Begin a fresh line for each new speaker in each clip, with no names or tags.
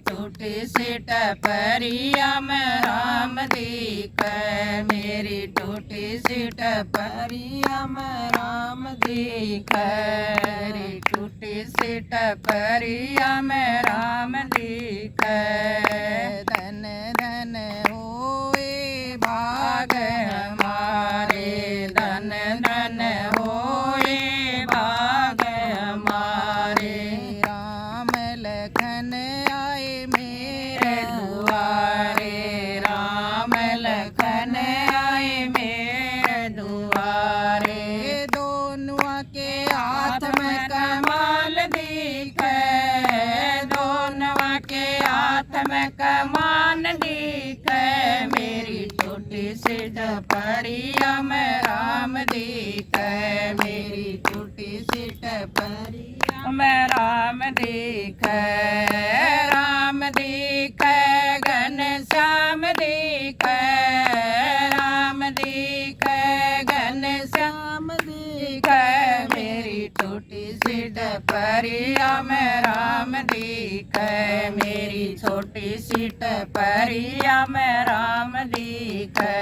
टूटी सी टपरिया में राम दिखे, मेरी टूटी सी टपरिया में राम दिखे, मेरी टूटी सी टपरिया में राम दिखे। धन धन होए भाग हमारे, धन धन होए भाग हमारे, राम लखन आए मेरे दुआरे, राम लखन आए मेरे दुआरे। दोनों के हाथ में कमाल दिखे, दोनों के हाथ में कमान दिखे, मेरी टूटी सी टपरिया में राम दिखे, मेरी टूटी सी टपरिया में राम दिखे। राम दिखे घनश्याम दिखे, राम दिखे घनश्याम दिखे, मेरी टूटी सी टपरिया में राम दिखे, मेरी छोटी सी टपरिया में राम दिखे।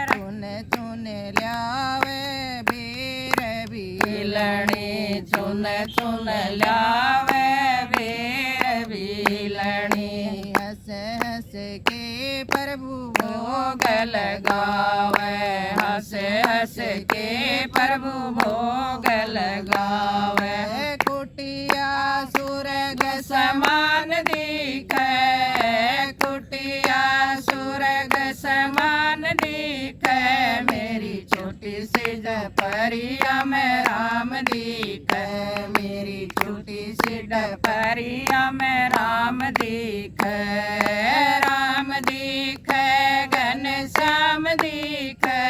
चुन चुन ल्यावे बेर बीलणी, चुन चुन ल्यावे बेर बीलणी, हंस हंस के प्रभु भोग लगावे, हंस हंस के प्रभु भोग लगावे। कुटिया सुरग समान दिखे, कुटिया सुरग समान दिखे, मेरी छोटी सी टपरिया में राम दिखे, मेरी छोटी सी टपरिया में राम दिखे। राम दिखे घनश्याम दिखे,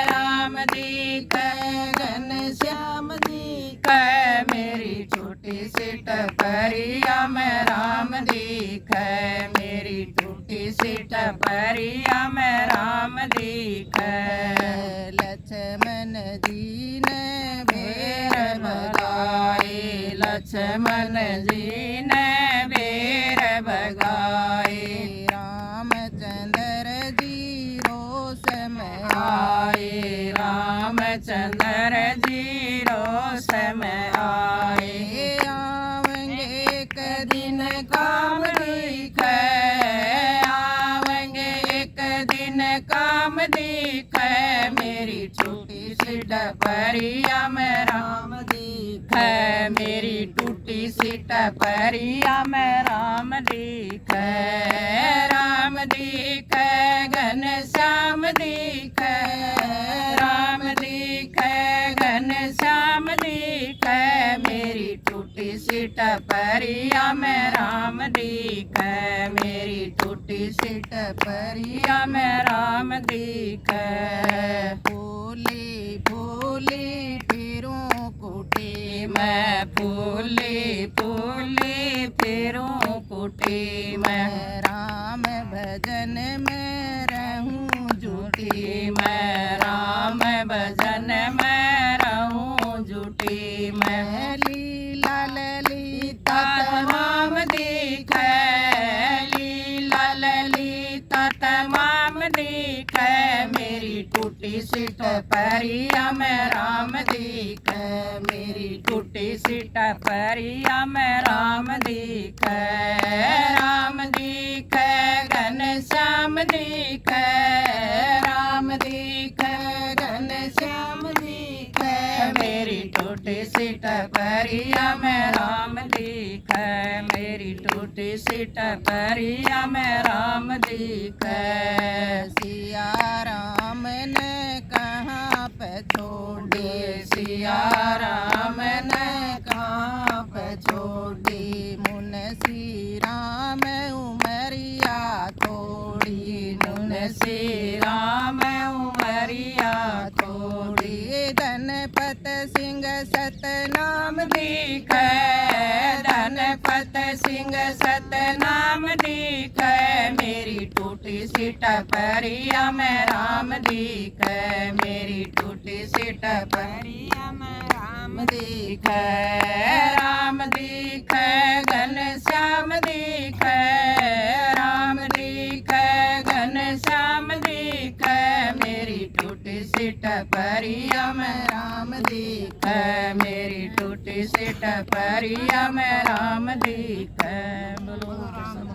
राम दिखे घनश्याम दिखे, मेरी छोटी सी टपरिया में राम दिखे, मेरी टूटी सी टपरिया में राम दिखे। लक्ष्मण जी ने बेर भगाए, लक्ष्मण जी ने बेर भगाए, रामचंद्र जी रोष में आए, रामचंद्र जी रोष में आए। आवेंगे एक दिन काम दिखे, आवेंगे एक दिन काम दिखे, मेरी छोटी सी टपरिया में राम दिखे, मेरी टूटी सी टपरिया में राम दिखे। राम दिखे घनश्याम दिखे, राम दिखे घनश्याम दिखे, मेरी टूटी सी टपरिया में राम दिखे, मेरी टूटी सी टपरिया में राम दिखे। फूली फूली फिरूं कुटी में, फूली फूली फिरूं कुटी में, राम भजन में रहूं जुटी में, राम भजन में रहूं जुटी में। लीला ललिता तमाम दिखे, लीला ललिता तमाम दिखे, मेरी टूटी सी टपरिया में राम दिखे, मेरी टूटी सी टपरिया में राम दिखे। राम दिखे घनश्याम दिखे, राम दिखे घनश्याम दिखे, मेरी टूटी सी टपरिया में राम दिखे, मेरी टूटी सी टपरिया में राम दिखे। सिया राम ने कहाँ पे छोड़ी, सिया राम ने कहाँ पे छोड़ी, मुंशी राम उमरिया थोड़ी, मुंशी राम उमरिया थोड़ी। धनपत सिंह सतनाम दिखे, धनपत सिंह सतनाम दिखे, मेरी टूटी सी टपरिया में राम दिखे, मेरी टूटी सी टपरिया में राम दिखे। राम दिखे घनश्याम दिखे, टपरिया मैं राम दिखै मेरी टूटी सी टपरिया मैं राम दिखै। बोलो राम